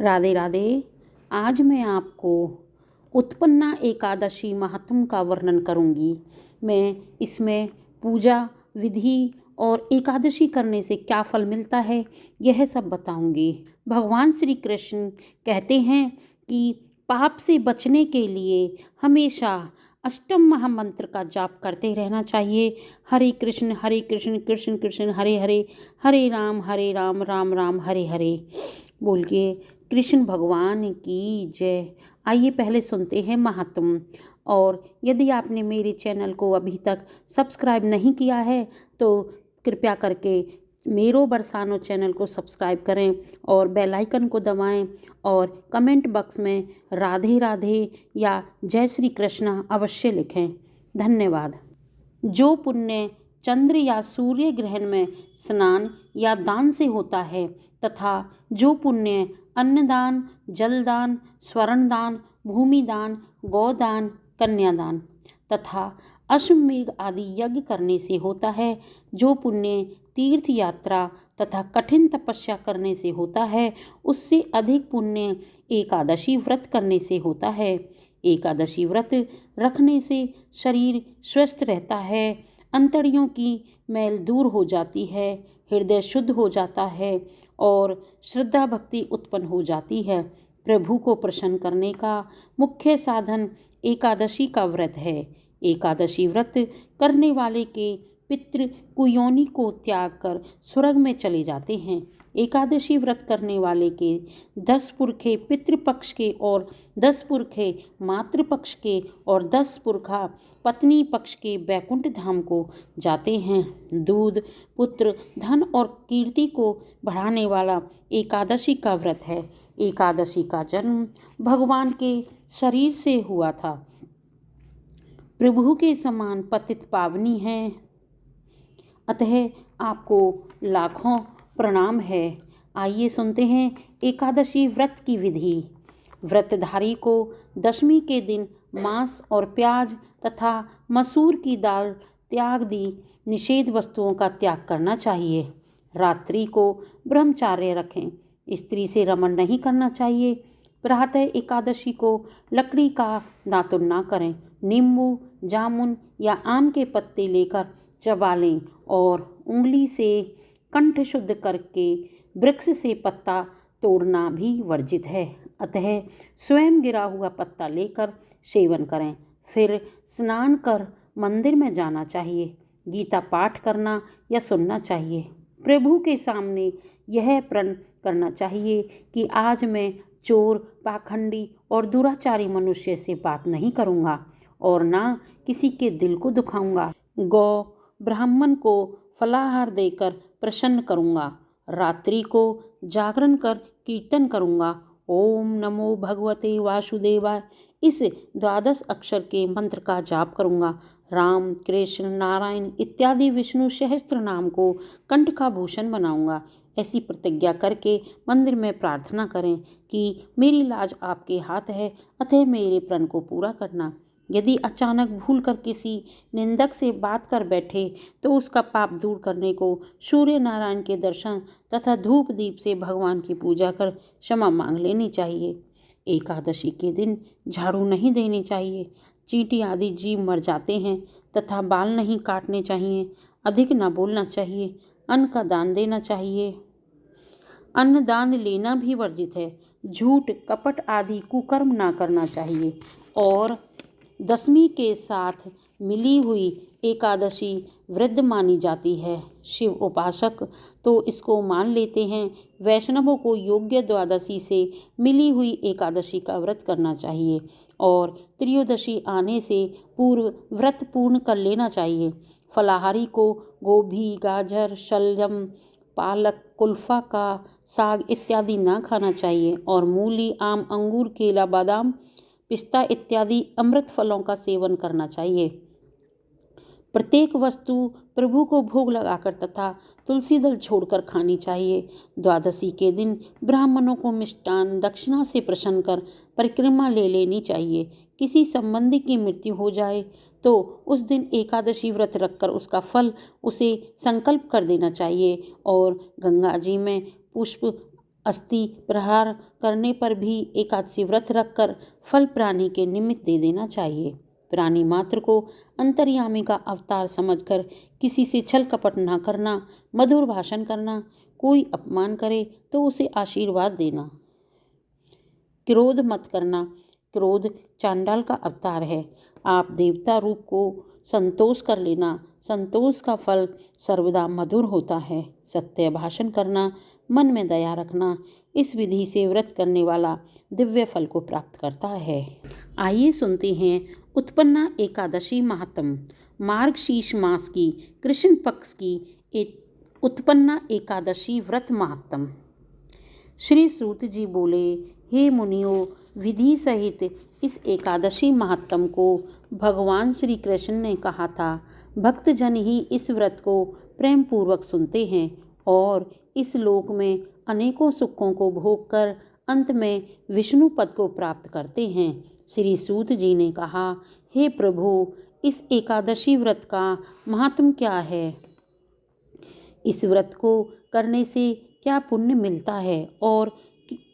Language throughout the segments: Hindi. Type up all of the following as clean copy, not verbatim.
राधे राधे। आज मैं आपको उत्पन्ना एकादशी महात्म का वर्णन करूंगी। मैं इसमें पूजा विधि और एकादशी करने से क्या फल मिलता है यह सब बताऊंगी। भगवान श्री कृष्ण कहते हैं कि पाप से बचने के लिए हमेशा अष्टम महामंत्र का जाप करते रहना चाहिए। हरे कृष्ण कृष्ण कृष्ण हरे हरे, हरे राम राम राम हरे हरे बोल के कृष्ण भगवान की जय। आइए पहले सुनते हैं महात्म। और यदि आपने मेरे चैनल को अभी तक सब्सक्राइब नहीं किया है तो कृपया करके मेरो बरसानो चैनल को सब्सक्राइब करें और बेल आइकन को दबाएं और कमेंट बॉक्स में राधे राधे या जय श्री कृष्णा अवश्य लिखें। धन्यवाद। जो पुण्य चंद्र या सूर्य ग्रहण में स्नान या दान से होता है तथा जो पुण्य अन्नदान, जलदान, स्वर्णदान, भूमिदान, गौदान, कन्यादान तथा अश्वमेध आदि यज्ञ करने से होता है, जो पुण्य तीर्थ यात्रा तथा कठिन तपस्या करने से होता है, उससे अधिक पुण्य एकादशी व्रत करने से होता है। एकादशी व्रत रखने से शरीर स्वस्थ रहता है, अंतड़ियों की मैल दूर हो जाती है, हृदय शुद्ध हो जाता है और श्रद्धा भक्ति उत्पन्न हो जाती है। प्रभु को प्रसन्न करने का मुख्य साधन एकादशी का व्रत है। एकादशी व्रत करने वाले के पितृ कुयोनि को त्याग कर स्वर्ग में चले जाते हैं। एकादशी व्रत करने वाले के 10 पुरखे पितृपक्ष के और 10 पुरखे मातृपक्ष के और 10 पुरखा पत्नी पक्ष के बैकुंठ धाम को जाते हैं। दूध, पुत्र, धन और कीर्ति को बढ़ाने वाला एकादशी का व्रत है। एकादशी का जन्म भगवान के शरीर से हुआ था। प्रभु के समान पतित पावनी है, अतः आपको लाखों प्रणाम है। आइए सुनते हैं एकादशी व्रत की विधि। व्रतधारी को दशमी के दिन मांस और प्याज तथा मसूर की दाल त्याग दी निषेध वस्तुओं का त्याग करना चाहिए। रात्रि को ब्रह्मचार्य रखें, स्त्री से रमण नहीं करना चाहिए। प्रातः एकादशी को लकड़ी का दातुन ना करें। नींबू, जामुन या आम के पत्ते लेकर चबा लें और उंगली से कंठ शुद्ध करके वृक्ष से पत्ता तोड़ना भी वर्जित है, अतः स्वयं गिरा हुआ पत्ता लेकर सेवन करें। फिर स्नान कर मंदिर में जाना चाहिए। गीता पाठ करना या सुनना चाहिए। प्रभु के सामने यह प्रण करना चाहिए कि आज मैं चोर, पाखंडी और दुराचारी मनुष्य से बात नहीं करूँगा और ना किसी के दिल को दुखाऊंगा। गौ ब्राह्मण को फलाहार देकर प्रसन्न करूँगा। रात्रि को जागरण कर कीर्तन करूँगा। ओम नमो भगवते वासुदेवाय इस 12 अक्षर के मंत्र का जाप करूँगा। राम, कृष्ण, नारायण इत्यादि विष्णु सहस्त्र नाम को कंठ का भूषण बनाऊँगा। ऐसी प्रतिज्ञा करके मंदिर में प्रार्थना करें कि मेरी लाज आपके हाथ है, अतः मेरे प्रण को पूरा करना। यदि अचानक भूल कर किसी निंदक से बात कर बैठे तो उसका पाप दूर करने को सूर्य नारायण के दर्शन तथा धूप दीप से भगवान की पूजा कर क्षमा मांग लेनी चाहिए। एकादशी के दिन झाड़ू नहीं देनी चाहिए। चींटी आदि जीव मर जाते हैं तथा बाल नहीं काटने चाहिए। अधिक न बोलना चाहिए। अन्न का दान देना चाहिए। अन्न दान लेना भी वर्जित है। झूठ, कपट आदि कुकर्म ना करना चाहिए। और दशमी के साथ मिली हुई एकादशी वृद्ध मानी जाती है। शिव उपासक तो इसको मान लेते हैं। वैष्णवों को योग्य द्वादशी से मिली हुई एकादशी का व्रत करना चाहिए और त्रयोदशी आने से पूर्व व्रत पूर्ण कर लेना चाहिए। फलाहारी को गोभी, गाजर, शलजम, पालक, कुल्फा का साग इत्यादि ना खाना चाहिए और मूली, आम, अंगूर, केला, बादाम, पिस्ता इत्यादि अमृत फलों का सेवन करना चाहिए। प्रत्येक वस्तु प्रभु को भोग लगाकर तथा तुलसी दल छोड़कर खानी चाहिए। द्वादशी के दिन ब्राह्मणों को मिष्टान दक्षिणा से प्रसन्न कर परिक्रमा ले लेनी चाहिए। किसी संबंधी की मृत्यु हो जाए तो उस दिन एकादशी व्रत रखकर उसका फल उसे संकल्प कर देना चाहिए और गंगा जी में पुष्प अस्थि प्रहार करने पर भी एकादशी व्रत रखकर फल प्राणी के निमित्त दे देना चाहिए। प्राणी मात्र को अंतर्यामी का अवतार समझकर किसी से छल कपट न करना, मधुर भाषण करना, कोई अपमान करे तो उसे आशीर्वाद देना, क्रोध मत करना। क्रोध चांडाल का अवतार है। आप देवता रूप को संतोष कर लेना। संतोष का फल सर्वदा मधुर होता है। सत्य भाषण करना, मन में दया रखना, इस विधि से व्रत करने वाला दिव्य फल को प्राप्त करता है। आइए सुनते हैं उत्पन्ना एकादशी महात्म। मार्गशीर्ष मास की कृष्ण पक्ष की उत्पन्ना एकादशी व्रत महात्म। श्री सूत जी बोले, हे मुनियों, विधि सहित इस एकादशी महात्म को भगवान श्री कृष्ण ने कहा था। भक्तजन ही इस व्रत को प्रेम पूर्वक सुनते हैं और इस लोक में अनेकों सुखों को भोग कर अंत में विष्णु पद को प्राप्त करते हैं। श्री सूत जी ने कहा, हे प्रभु, इस एकादशी व्रत का महात्म क्या है? इस व्रत को करने से क्या पुण्य मिलता है और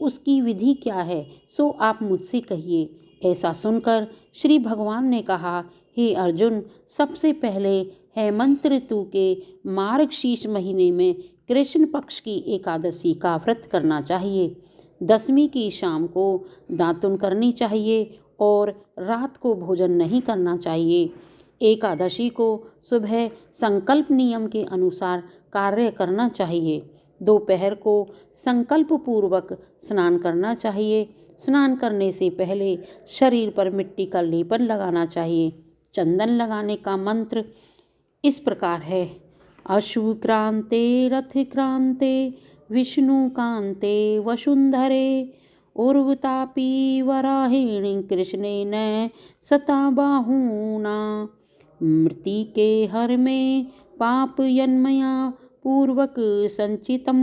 उसकी विधि क्या है, सो आप मुझसे कहिए। ऐसा सुनकर श्री भगवान ने कहा, हे अर्जुन, सबसे पहले हेमंत ऋतु के मार्गशीर्ष महीने में कृष्ण पक्ष की एकादशी का व्रत करना चाहिए। दशमी की शाम को दातुन करनी चाहिए और रात को भोजन नहीं करना चाहिए। एकादशी को सुबह संकल्प नियम के अनुसार कार्य करना चाहिए। दोपहर को संकल्प पूर्वक स्नान करना चाहिए। स्नान करने से पहले शरीर पर मिट्टी का लेपन लगाना चाहिए। चंदन लगाने का मंत्र इस प्रकार है, अश्वक्रांते रथक्रांते विष्णुकांते वसुंधरे उर्वतापी वराहिणी कृष्णेन सताबाहुना मृत्तिके हर में पाप यन्मया पूर्वक संचितम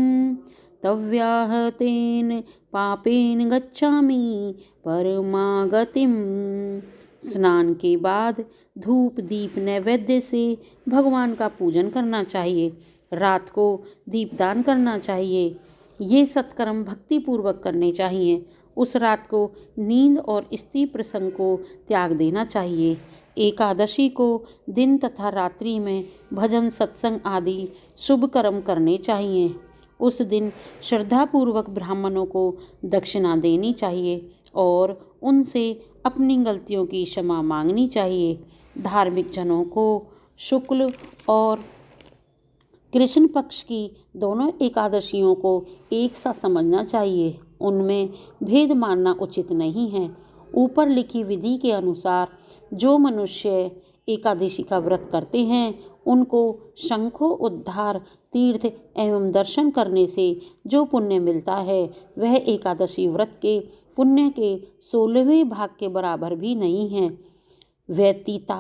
तव्याहतेन पापेन गच्छामि परमागतिम। स्नान के बाद धूप दीप नैवेद्य से भगवान का पूजन करना चाहिए। रात को दीपदान करना चाहिए। ये सत्कर्म भक्ति पूर्वक करने चाहिए। उस रात को नींद और स्त्री प्रसंग को त्याग देना चाहिए। एकादशी को दिन तथा रात्रि में भजन सत्संग आदि शुभ कर्म करने चाहिए। उस दिन श्रद्धापूर्वक ब्राह्मणों को दक्षिणा देनी चाहिए और उनसे अपनी गलतियों की क्षमा मांगनी चाहिए। धार्मिक जनों को शुक्ल और कृष्ण पक्ष की दोनों एकादशियों को एक सा समझना चाहिए। उनमें भेद मानना उचित नहीं है। ऊपर लिखी विधि के अनुसार जो मनुष्य एकादशी का व्रत करते हैं उनको शंखों उद्धार तीर्थ एवं दर्शन करने से जो पुण्य मिलता है वह एकादशी व्रत के पुण्य के 16वें भाग के बराबर भी नहीं है।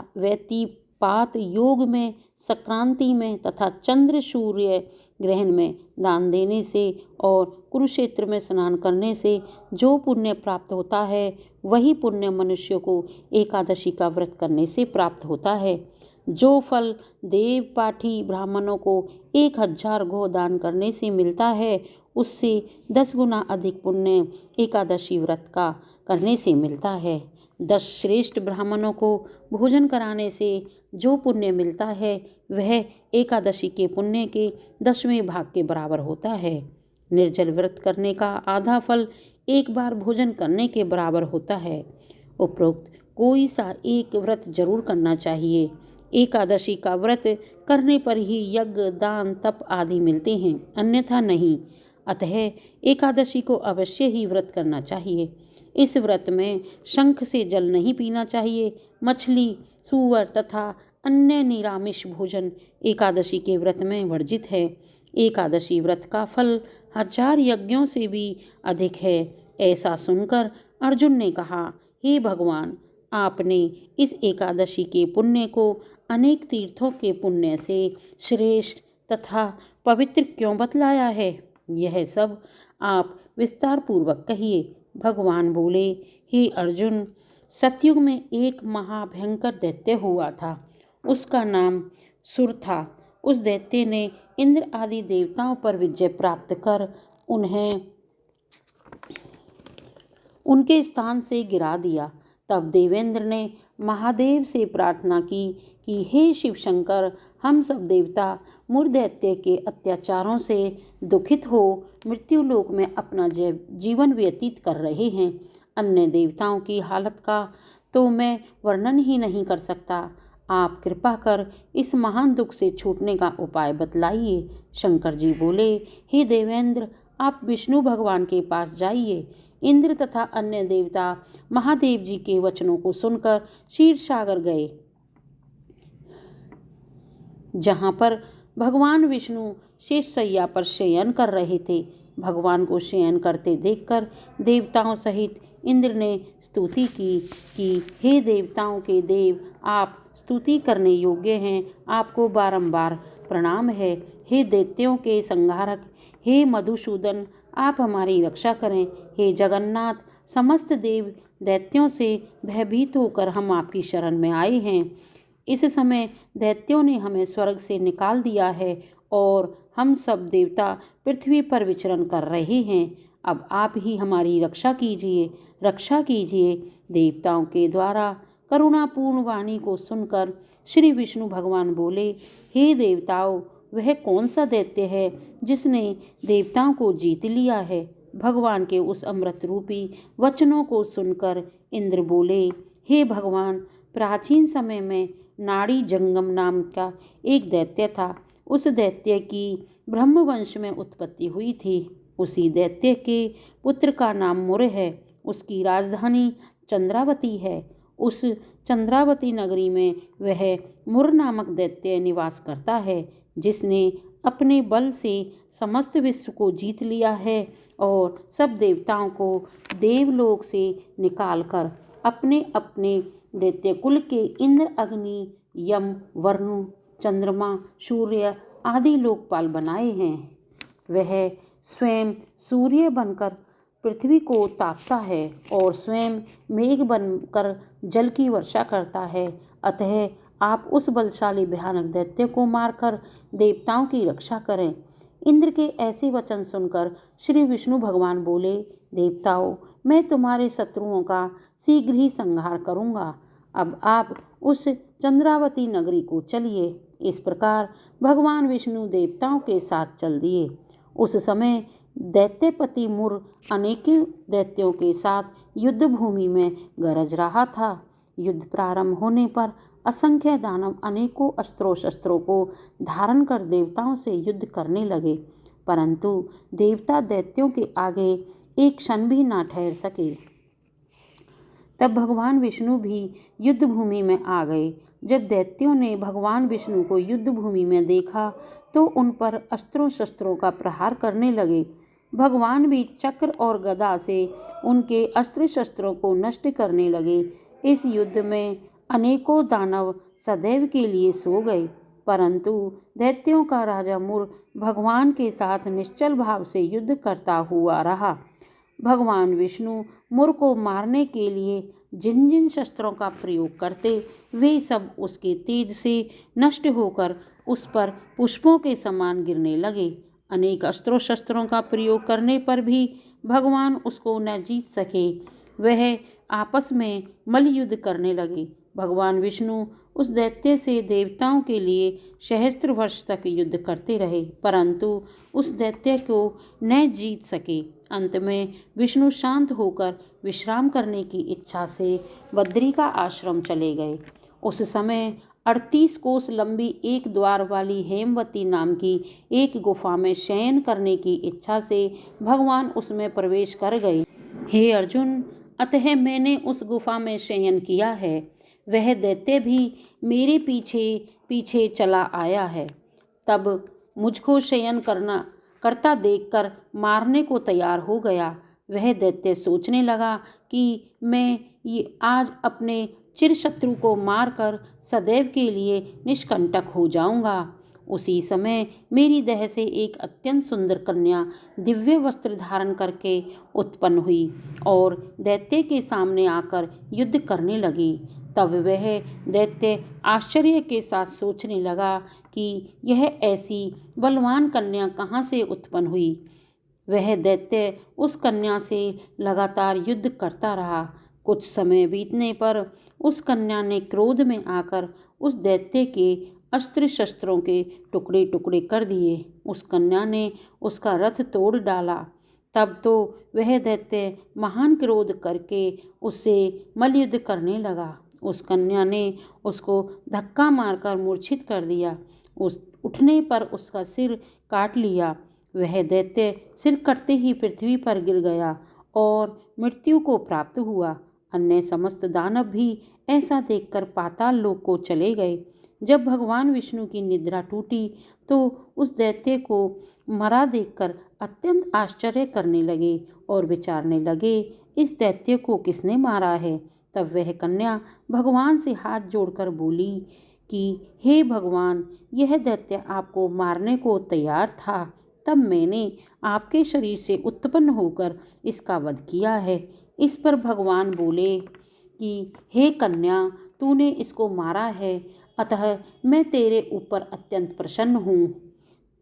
व्यतिपात योग में, संक्रांति में तथा चंद्र सूर्य ग्रहण में दान देने से और कुरुक्षेत्र में स्नान करने से जो पुण्य प्राप्त होता है वही पुण्य मनुष्य को एकादशी का व्रत करने से प्राप्त होता है। जो फल देव पाठी ब्राह्मणों को 1000 गो दान करने से मिलता है उससे 10 गुना अधिक पुण्य एकादशी व्रत का करने से मिलता है। 10 श्रेष्ठ ब्राह्मणों को भोजन कराने से जो पुण्य मिलता है वह एकादशी के पुण्य के 10वें भाग के बराबर होता है। निर्जल व्रत करने का आधा फल एक बार भोजन करने के बराबर होता है। उपरोक्त कोई सा एक व्रत जरूर करना चाहिए। एकादशी का व्रत करने पर ही यज्ञ दान तप आदि मिलते हैं, अन्यथा नहीं। अतः एकादशी को अवश्य ही व्रत करना चाहिए। इस व्रत में शंख से जल नहीं पीना चाहिए। मछली, सूअर तथा अन्य निरामिष भोजन एकादशी के व्रत में वर्जित है। एकादशी व्रत का फल 1000 यज्ञों से भी अधिक है। ऐसा सुनकर अर्जुन ने कहा, हे भगवान, आपने इस एकादशी के पुण्य को अनेक तीर्थों के पुण्य से श्रेष्ठ तथा पवित्र क्यों बतलाया है? यह सब आप विस्तार पूर्वक कहिए। भगवान बोले, हे अर्जुन, सतयुग में एक महाभयंकर दैत्य हुआ था। उसका नाम सुर था। उस दैत्य ने इंद्र आदि देवताओं पर विजय प्राप्त कर उन्हें उनके स्थान से गिरा दिया। तब देवेंद्र ने महादेव से प्रार्थना की कि हे शिव शंकर, हम सब देवता मुरदैत्य के अत्याचारों से दुखित हो मृत्युलोक में अपना जीवन व्यतीत कर रहे हैं। अन्य देवताओं की हालत का तो मैं वर्णन ही नहीं कर सकता। आप कृपा कर इस महान दुख से छूटने का उपाय बतलाइए। शंकर जी बोले, हे देवेंद्र, आप विष्णु भगवान के पास जाइए। इंद्र तथा अन्य देवता महादेव जी के वचनों को सुनकर क्षीर सागर गए, जहाँ पर भगवान विष्णु शेषशय्या पर शयन कर रहे थे। भगवान को शयन करते देखकर देवताओं सहित इंद्र ने स्तुति की कि हे देवताओं के देव, आप स्तुति करने योग्य हैं, आपको बारंबार प्रणाम है। हे दैत्यों के संहारक, हे मधुसूदन, आप हमारी रक्षा करें। हे जगन्नाथ, समस्त देव दैत्यों से भयभीत होकर हम आपकी शरण में आए हैं। इस समय दैत्यों ने हमें स्वर्ग से निकाल दिया है और हम सब देवता पृथ्वी पर विचरण कर रहे हैं। अब आप ही हमारी रक्षा कीजिए, रक्षा कीजिए। देवताओं के द्वारा करुणापूर्ण वाणी को सुनकर श्री विष्णु भगवान बोले, हे देवताओं, वह कौन सा दैत्य है जिसने देवताओं को जीत लिया है? भगवान के उस अमृत रूपी वचनों को सुनकर इंद्र बोले, हे भगवान, प्राचीन समय में नाड़ी जंगम नाम का एक दैत्य था। उस दैत्य की ब्रह्मवंश में उत्पत्ति हुई थी। उसी दैत्य के पुत्र का नाम मुर है। उसकी राजधानी चंद्रावती है। उस चंद्रावती नगरी में वह मुर नामक दैत्य निवास करता है, जिसने अपने बल से समस्त विश्व को जीत लिया है और सब देवताओं को देवलोक से निकालकर अपने अपने दैत्य कुल के इंद्र, अग्नि, यम, वरुण, चंद्रमा, सूर्य आदि लोकपाल बनाए हैं। वह स्वयं सूर्य बनकर पृथ्वी को तापता है और स्वयं मेघ बनकर जल की वर्षा करता है। अतः आप उस बलशाली भयानक दैत्य को मारकर देवताओं की रक्षा करें। इंद्र के ऐसे वचन सुनकर श्री विष्णु भगवान बोले, देवताओं, मैं तुम्हारे शत्रुओं का शीघ्र ही संहार करूंगा। अब आप उस चंद्रावती नगरी को चलिए। इस प्रकार भगवान विष्णु देवताओं के साथ चल दिए। उस समय दैत्यपति मुर अनेकों दैत्यों के साथ युद्ध भूमि में गरज रहा था। युद्ध प्रारंभ होने पर असंख्य दानव अनेकों अस्त्रों शस्त्रों को धारण कर देवताओं से युद्ध करने लगे, परंतु देवता दैत्यों के आगे एक क्षण भी ना ठहर सके। तब भगवान विष्णु भी युद्ध भूमि में आ गए। जब दैत्यों ने भगवान विष्णु को युद्ध भूमि में देखा तो उन पर अस्त्रों शस्त्रों का प्रहार करने लगे। भगवान भी चक्र और गदा से उनके अस्त्र शस्त्रों को नष्ट करने लगे। इस युद्ध में अनेकों दानव सदैव के लिए सो गए, परंतु दैत्यों का राजा मुर भगवान के साथ निश्चल भाव से युद्ध करता हुआ रहा। भगवान विष्णु मुर को मारने के लिए जिन जिन शस्त्रों का प्रयोग करते, वे सब उसके तेज से नष्ट होकर उस पर पुष्पों के समान गिरने लगे। अनेक अस्त्रों शस्त्रों का प्रयोग करने पर भी भगवान उसको न जीत सके। वह आपस में मल्लयुद्ध करने लगे। भगवान विष्णु उस दैत्य से देवताओं के लिए सहस्त्र वर्ष तक युद्ध करते रहे, परंतु उस दैत्य को न जीत सके। अंत में विष्णु शांत होकर विश्राम करने की इच्छा से बद्री का आश्रम चले गए। उस समय 38 कोस लंबी एक द्वार वाली हेमवती नाम की एक गुफा में शयन करने की इच्छा से भगवान उसमें प्रवेश कर गए। हे अर्जुन, अतः मैंने उस गुफा में शयन किया है। वह दैत्य भी मेरे पीछे पीछे चला आया है। तब मुझको शयन करता देखकर मारने को तैयार हो गया। वह दैत्य सोचने लगा कि मैं ये आज अपने चिरशत्रु को मारकर सदैव के लिए निष्कंटक हो जाऊंगा। उसी समय मेरी देह से एक अत्यंत सुंदर कन्या दिव्य वस्त्र धारण करके उत्पन्न हुई और दैत्य के सामने आकर युद्ध करने लगी। तब वह दैत्य आश्चर्य के साथ सोचने लगा कि यह ऐसी बलवान कन्या कहाँ से उत्पन्न हुई। वह दैत्य उस कन्या से लगातार युद्ध करता रहा। कुछ समय बीतने पर उस कन्या ने क्रोध में आकर उस दैत्य के अस्त्र शस्त्रों के टुकड़े टुकड़े कर दिए। उस कन्या ने उसका रथ तोड़ डाला। तब तो वह दैत्य महान क्रोध करके उससे मल्लयुद्ध करने लगा। उस कन्या ने उसको धक्का मारकर मूर्छित कर दिया। उस उठने पर उसका सिर काट लिया। वह दैत्य सिर कटते ही पृथ्वी पर गिर गया और मृत्यु को प्राप्त हुआ। अन्य समस्त दानव भी ऐसा देखकर पाताल लोक को चले गए। जब भगवान विष्णु की निद्रा टूटी तो उस दैत्य को मरा देखकर अत्यंत आश्चर्य करने लगे और विचारने लगे, इस दैत्य को किसने मारा है। तब वह कन्या भगवान से हाथ जोड़कर बोली कि हे भगवान, यह दैत्य आपको मारने को तैयार था, तब मैंने आपके शरीर से उत्पन्न होकर इसका वध किया है। इस पर भगवान बोले कि हे कन्या, तूने इसको मारा है, अतः मैं तेरे ऊपर अत्यंत प्रसन्न हूँ।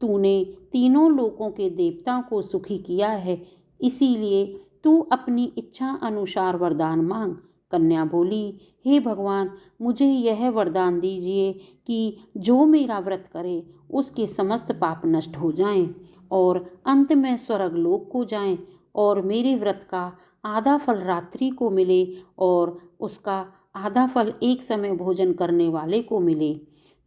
तूने तीनों लोकों के देवताओं को सुखी किया है, इसीलिए तू अपनी इच्छा अनुसार वरदान मांग। कन्या बोली, हे भगवान, मुझे यह वरदान दीजिए कि जो मेरा व्रत करे उसके समस्त पाप नष्ट हो जाएं और अंत में स्वर्ग लोक को जाएं और मेरे व्रत का आधा फल रात्रि को मिले और उसका आधा फल एक समय भोजन करने वाले को मिले।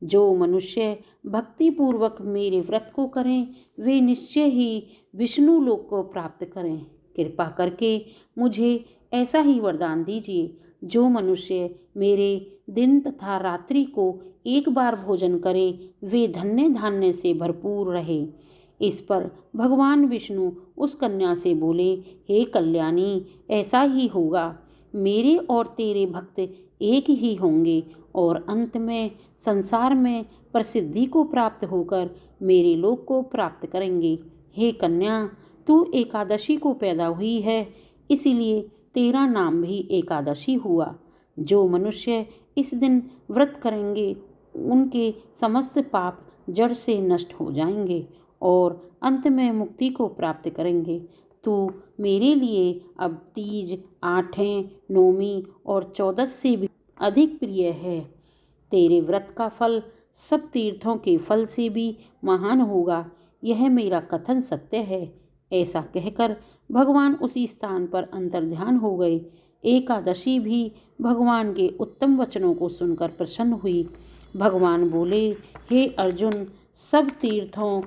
जो मनुष्य भक्तिपूर्वक मेरे व्रत को करें वे निश्चय ही विष्णु लोक को प्राप्त करें। कृपा करके मुझे ऐसा ही वरदान दीजिए। जो मनुष्य मेरे दिन तथा रात्रि को एक बार भोजन करे वे धन्य धान्य से भरपूर रहे। इस पर भगवान विष्णु उस कन्या से बोले, हे कल्याणी, ऐसा ही होगा। मेरे और तेरे भक्त एक ही होंगे और अंत में संसार में प्रसिद्धि को प्राप्त होकर मेरे लोक को प्राप्त करेंगे। हे कन्या, तू एकादशी को पैदा हुई है, इसीलिए तेरा नाम भी एकादशी हुआ। जो मनुष्य इस दिन व्रत करेंगे उनके समस्त पाप जड़ से नष्ट हो जाएंगे और अंत में मुक्ति को प्राप्त करेंगे। तू मेरे लिए अब तीज, आठें, नौमी और चौदस से भी अधिक प्रिय है। तेरे व्रत का फल सब तीर्थों के फल से भी महान होगा, यह मेरा कथन सत्य है। ऐसा कहकर भगवान उसी स्थान पर अंतर्ध्यान हो गए। एकादशी भी भगवान के उत्तम वचनों को सुनकर प्रसन्न हुई। भगवान बोले, हे अर्जुन, सब तीर्थों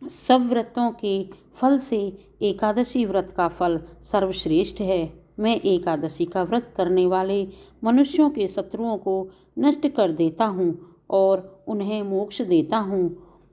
सब व्रतों के फल से एकादशी व्रत का फल सर्वश्रेष्ठ है। मैं एकादशी का व्रत करने वाले मनुष्यों के शत्रुओं को नष्ट कर देता हूँ और उन्हें मोक्ष देता हूँ।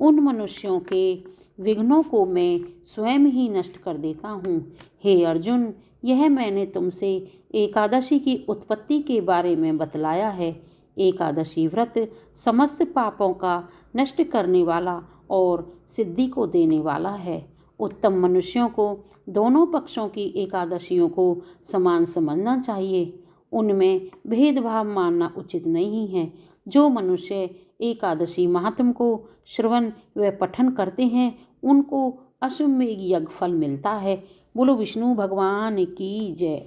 उन मनुष्यों के विघ्नों को मैं स्वयं ही नष्ट कर देता हूँ। हे अर्जुन, यह मैंने तुमसे एकादशी की उत्पत्ति के बारे में बतलाया है। एकादशी व्रत समस्त पापों का नष्ट करने वाला और सिद्धि को देने वाला है। उत्तम मनुष्यों को दोनों पक्षों की एकादशियों को समान समझना चाहिए। उनमें भेदभाव मानना उचित नहीं है। जो मनुष्य एकादशी महात्म को श्रवण व पठन करते हैं उनको अश्वमेध यज्ञ फल मिलता है। बोलो विष्णु भगवान की जय।